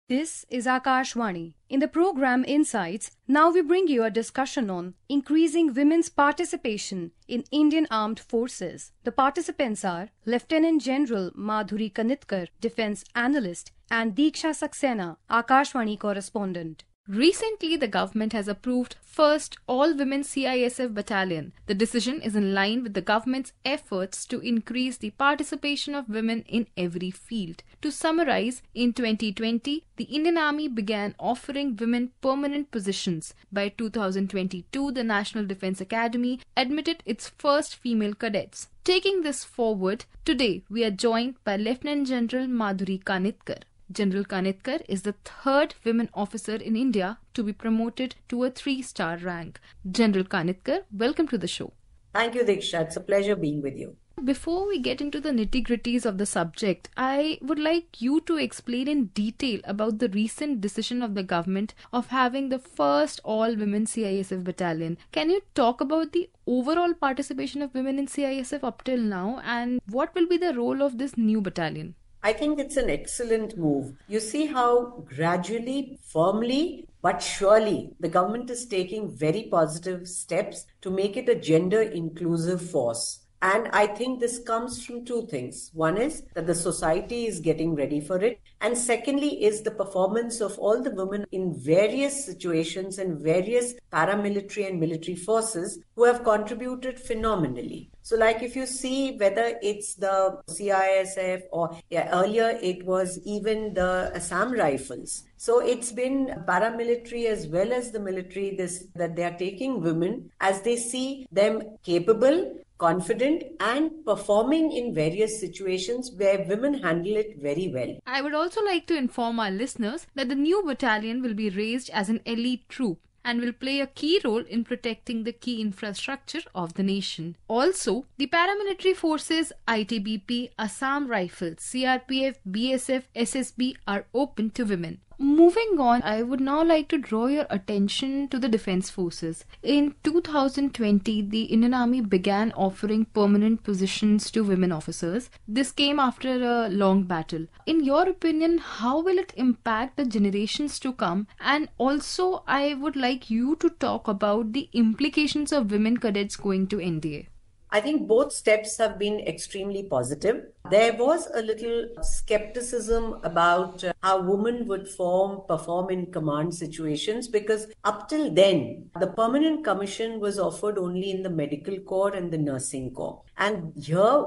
This is Akashvani. In the program Insights, now we bring you a discussion on increasing women's participation in Indian Armed Forces. The participants are Lieutenant General Madhuri Kanitkar, Defense Analyst, and Deeksha Saksena, Akashvani Correspondent. Recently, the government has approved first all-women CISF battalion. The decision is in line with the government's efforts to increase the participation of women in every field. To summarize, in 2020, the Indian Army began offering women permanent positions. By 2022, the National Defence Academy admitted its first female cadets. Taking this forward, today we are joined by Lieutenant General Madhuri Kanitkar. General Kanitkar is the third women officer in India to be promoted to a 3-star rank. General Kanitkar, welcome to the show. Thank you, Deeksha. It's a pleasure being with you. Before we get into the nitty-gritties of the subject, I would like you to explain in detail about the recent decision of the government of having the first all-women CISF battalion. Can you talk about the overall participation of women in CISF up till now, and what will be the role of this new battalion? I think it's an excellent move. You see how gradually, firmly, but surely the government is taking very positive steps to make it a gender-inclusive force. And I think this comes from two things. One is that the society is getting ready for it. And secondly is the performance of all the women in various situations and various paramilitary and military forces who have contributed phenomenally. So like if you see whether it's the CISF or earlier it was even the Assam Rifles. So it's been paramilitary as well as the military that they are taking women as they see them capable, confident and performing in various situations where women handle it very well. I would also like to inform our listeners that the new battalion will be raised as an elite troop and will play a key role in protecting the key infrastructure of the nation. Also, the paramilitary forces ITBP, Assam Rifles, CRPF, BSF, SSB are open to women. Moving on, I would now like to draw your attention to the Defence Forces. In 2020, the Indian Army began offering permanent positions to women officers. This came after a long battle. In your opinion, how will it impact the generations to come? And also, I would like you to talk about the implications of women cadets going to NDA. I think both steps have been extremely positive. There was a little skepticism about how women would perform in command situations because up till then, the permanent commission was offered only in the medical corps and the nursing corps. And here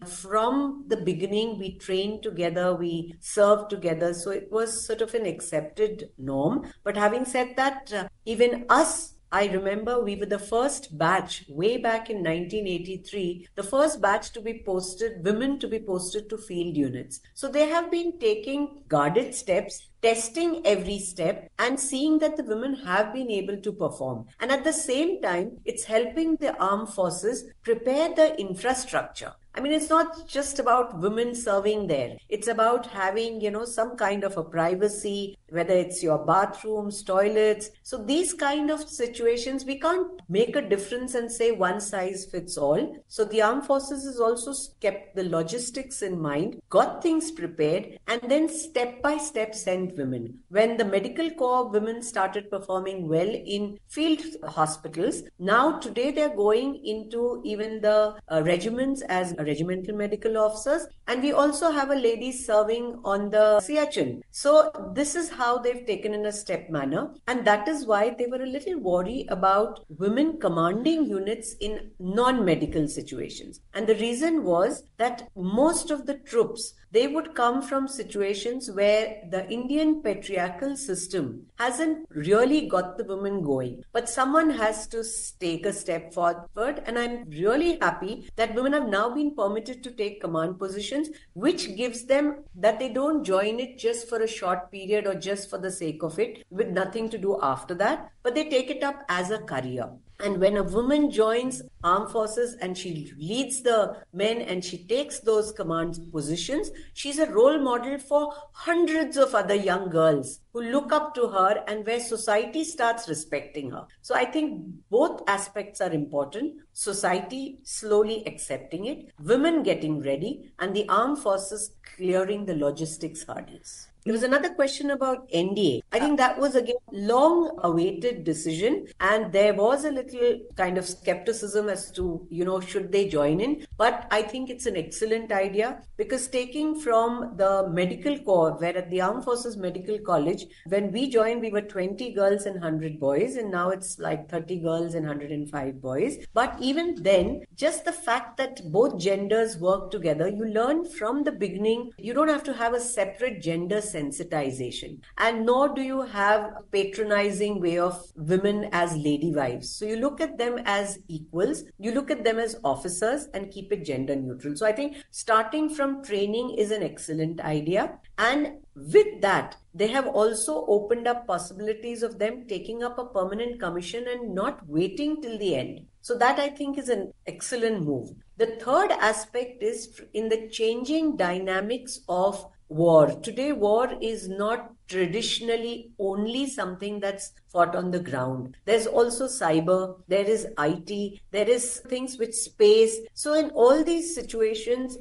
from the beginning, we trained together, we served together. So it was sort of an accepted norm. But having said that, even us, I remember we were the first batch way back in 1983, the first batch to be posted, women to be posted to field units. So they have been taking guarded steps, testing every step and seeing that the women have been able to perform. And at the same time, it's helping the armed forces prepare the infrastructure. I mean, it's not just about women serving there. It's about having, some kind of a privacy, whether it's your bathrooms, toilets. So these kind of situations, we can't make a difference and say one size fits all. So the armed forces has also kept the logistics in mind, got things prepared, and then step by step sent women. When the medical corps women started performing well in field hospitals, now today they're going into even the regiments as regimental medical officers, and we also have a lady serving on the Siachen. So this is how they've taken in a step manner, and that is why they were a little worried about women commanding units in non-medical situations. And the reason was that most of the troops, they would come from situations where the Indian patriarchal system hasn't really got the women going. But someone has to take a step forward, and I'm really happy that women have now been permitted to take command positions, which gives them that they don't join it just for a short period or just for the sake of it, with nothing to do after that, but they take it up as a career. And when a woman joins armed forces and she leads the men and she takes those command positions, she's a role model for hundreds of other young girls who look up to her and where society starts respecting her. So I think both aspects are important. Society slowly accepting it, women getting ready, and the armed forces clearing the logistics hurdles. There was another question about NDA. I think that was again long awaited decision, and there was a little kind of skepticism as to, should they join in? But I think it's an excellent idea, because taking from the medical corps, where at the Armed Forces Medical College, when we joined, we were 20 girls and 100 boys, and now it's like 30 girls and 105 boys. But even then, just the fact that both genders work together, you learn from the beginning, you don't have to have a separate gender sensitization, and nor do you have a patronizing way of women as lady wives. So you look at them as equals, you look at them as officers, and keep it gender neutral. So I think starting from training is an excellent idea, and with that, they have also opened up possibilities of them taking up a permanent commission and not waiting till the end. So that, I think, is an excellent move. The third aspect is in the changing dynamics of war. Today, war is not traditionally only something that's fought on the ground. There's also cyber, there is IT, there is things with space. So in all these situations,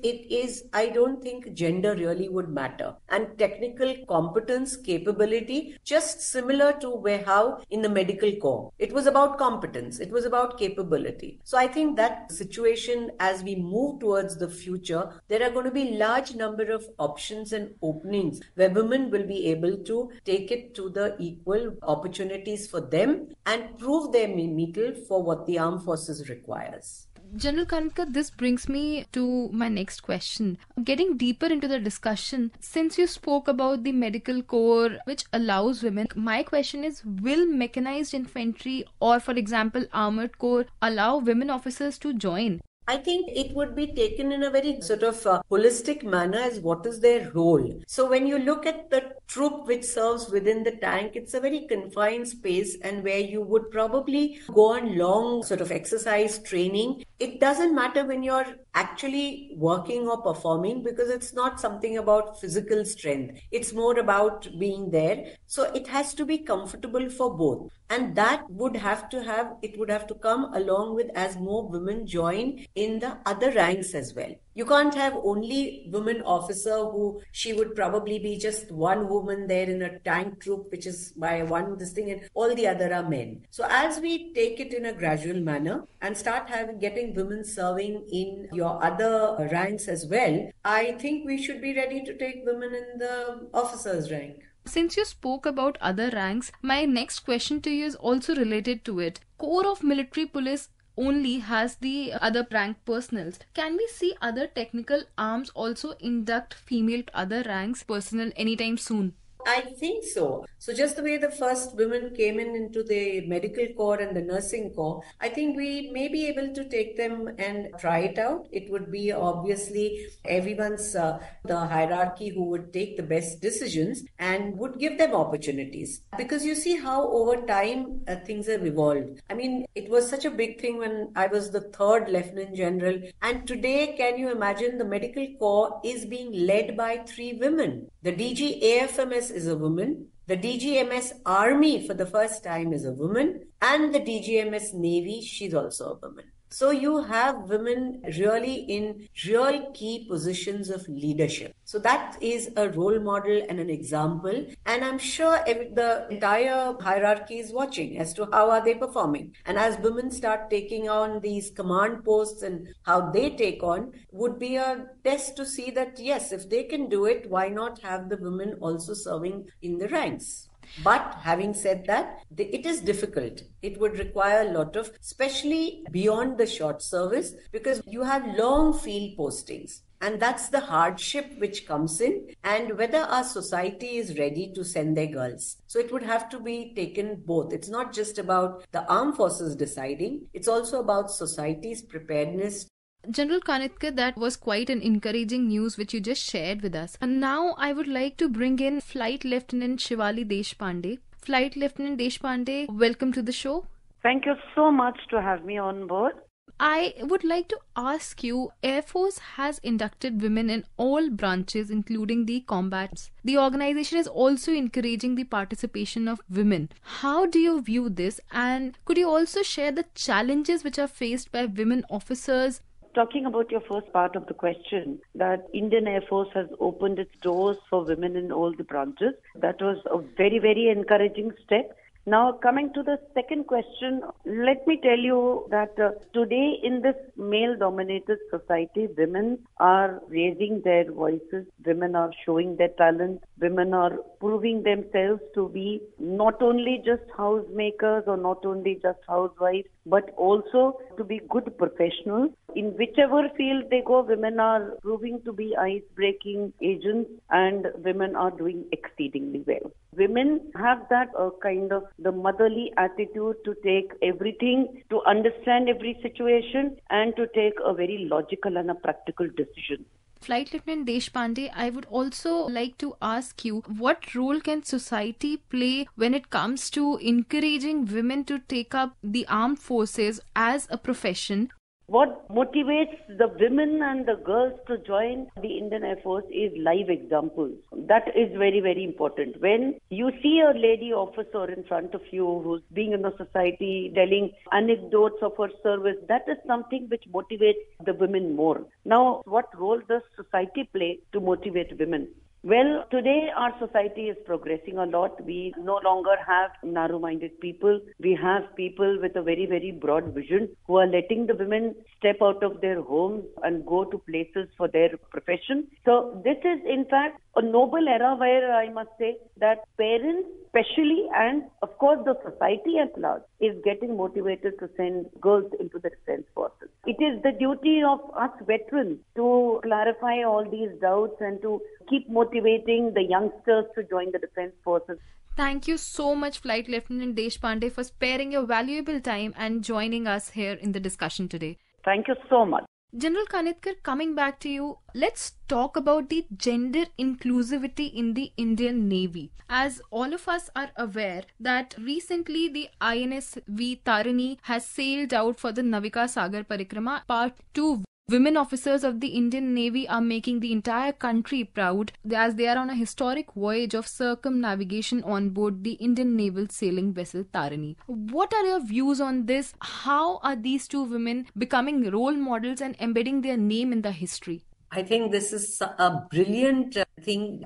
I don't think gender really would matter. And technical competence, capability, just similar to how in the medical corps, it was about competence, it was about capability. So I think that situation, as we move towards the future, there are going to be large number of options and openings where women will be able to take it to the equal opportunities for them and prove their mettle for what the armed forces requires. General Kanitkar, this brings me to my next question. Getting deeper into the discussion, since you spoke about the medical corps which allows women, my question is, will mechanized infantry or, for example, armored corps allow women officers to join? I think it would be taken in a very sort of holistic manner as what is their role. So when you look at the troop which serves within the tank, it's a very confined space, and where you would probably go on long sort of exercise training. It doesn't matter when you're actually working or performing, because it's not something about physical strength. It's more about being there. So it has to be comfortable for both. And that would have to come along with as more women join in the other ranks as well. You can't have only women officer who she would probably be just one woman there in a tank troop, which is by this thing, and all the other are men. So as we take it in a gradual manner and start getting women serving in your other ranks as well, I think we should be ready to take women in the officers' rank. Since you spoke about other ranks, my next question to you is also related to it. Corps of Military Police only has the other rank personnel. Can we see other technical arms also induct female to other ranks personnel anytime soon? I think so. So just the way the first women came into the medical corps and the nursing corps, I think we may be able to take them and try it out. It would be obviously everyone's the hierarchy who would take the best decisions and would give them opportunities. Because you see how over time things have evolved. I mean, it was such a big thing when I was the third Lieutenant General. And today, can you imagine, the medical corps is being led by 3 women. The DG AFMS is a woman. The DGMS Army for the first time is a woman. And the DGMS Navy, she's also a woman. So you have women really in real key positions of leadership. So that is a role model and an example. And I'm sure the entire hierarchy is watching as to how are they performing. And as women start taking on these command posts and how they take on, would be a test to see that, yes, if they can do it, why not have the women also serving in the ranks? But having said that, it is difficult. It would require a lot of, especially beyond the short service, because you have long field postings. And that's the hardship which comes in, and whether our society is ready to send their girls. So it would have to be taken both. It's not just about the armed forces deciding, it's also about society's preparedness. General Kanitkar, that was quite an encouraging news which you just shared with us. And now I would like to bring in Flight Lieutenant Shivali Deshpande. Flight Lieutenant Deshpande, welcome to the show. Thank you so much to have me on board. I would like to ask you, Air Force has inducted women in all branches, including the combats. The organization is also encouraging the participation of women. How do you view this? And could you also share the challenges which are faced by women officers? Talking about your first part of the question, that Indian Air Force has opened its doors for women in all the branches. That was a very, very encouraging step. Now, coming to the second question, let me tell you that today in this male-dominated society, women are raising their voices, women are showing their talent, women are proving themselves to be not only just housemakers or not only just housewives, but also to be good professionals. In whichever field they go, women are proving to be ice-breaking agents, and women are doing exceedingly well. Women have that kind of the motherly attitude to take everything, to understand every situation, and to take a very logical and a practical decision. Flight Lieutenant Deshpande, I would also like to ask you, what role can society play when it comes to encouraging women to take up the armed forces as a profession? What motivates the women and the girls to join the Indian Air Force is live examples. That is very, very important. When you see a lady officer in front of you who's being in the society telling anecdotes of her service, that is something which motivates the women more. Now, what role does society play to motivate women? Well, today our society is progressing a lot. We no longer have narrow-minded people. We have people with a very, very broad vision who are letting the women step out of their homes and go to places for their profession. So this is, in fact, a noble era where I must say that parents especially, and of course the society at large, is getting motivated to send girls into the defense forces. It is the duty of us veterans to clarify all these doubts and to keep motivating the youngsters to join the defense forces. Thank you so much, Flight Lieutenant Deshpande, for sparing your valuable time and joining us here in the discussion today. Thank you so much. General Kanitkar, coming back to you, let's talk about the gender inclusivity in the Indian Navy. As all of us are aware that recently the INS V Tarini has sailed out for the Navika Sagar Parikrama Part 2. Women officers of the Indian Navy are making the entire country proud as they are on a historic voyage of circumnavigation on board the Indian naval sailing vessel Tarini. What are your views on this? How are these two women becoming role models and embedding their name in the history? I think this is a brilliant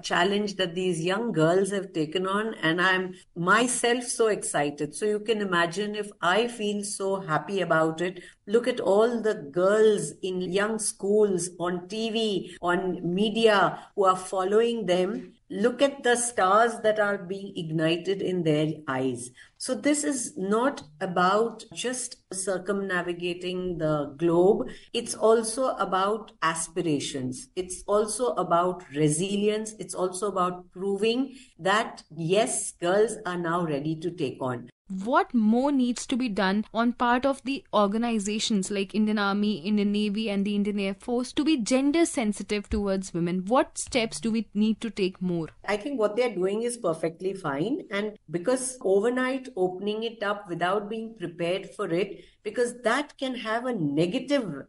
challenge that these young girls have taken on, and I'm myself so excited. So you can imagine if I feel so happy about it. Look at all the girls in young schools, on TV, on media who are following them. Look at the stars that are being ignited in their eyes. So this is not about just circumnavigating the globe. It's also about aspirations. It's also about resilience. It's also about proving that, yes, girls are now ready to take on. What more needs to be done on part of the organizations like Indian Army, Indian Navy and the Indian Air Force to be gender sensitive towards women? What steps do we need to take more? I think what they're doing is perfectly fine, and because overnight opening it up without being prepared for it, because that can have a negative,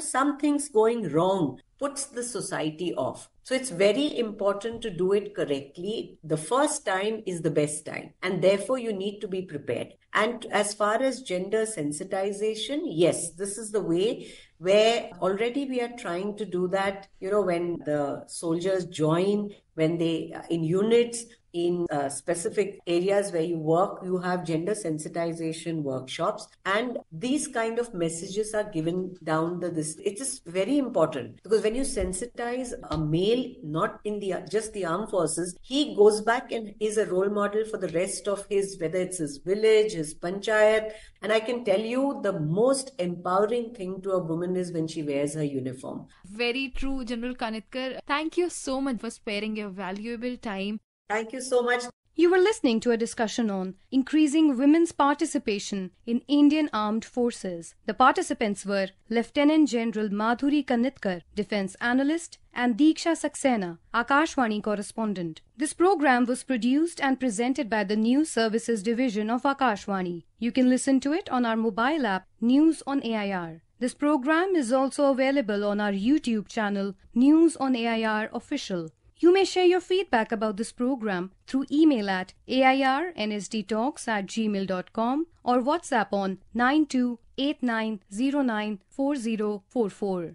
some things going wrong puts the society off. So it's very important to do it correctly. The first time is the best time, and therefore you need to be prepared. And as far as gender sensitization, yes, this is the way where already we are trying to do that, when the soldiers join, when they in units, in specific areas where you work, you have gender sensitization workshops, and these kind of messages are given down this. It is very important because when you sensitize a male, not in just the armed forces, he goes back and is a role model for the rest of whether it's his village, his panchayat. And I can tell you the most empowering thing to a woman is when she wears her uniform. Very true, General Kanitkar. Thank you so much for sparing your valuable time. Thank you so much. You were listening to a discussion on increasing women's participation in Indian Armed Forces. The participants were Lieutenant General Madhuri Kanitkar, Defense Analyst, and Deeksha Saksena, Akashvani Correspondent. This program was produced and presented by the News Services Division of Akashvani. You can listen to it on our mobile app, News on AIR. This program is also available on our YouTube channel, News on AIR Official. You may share your feedback about this program through email at airnsdtalks@gmail.com or WhatsApp on 9289094044.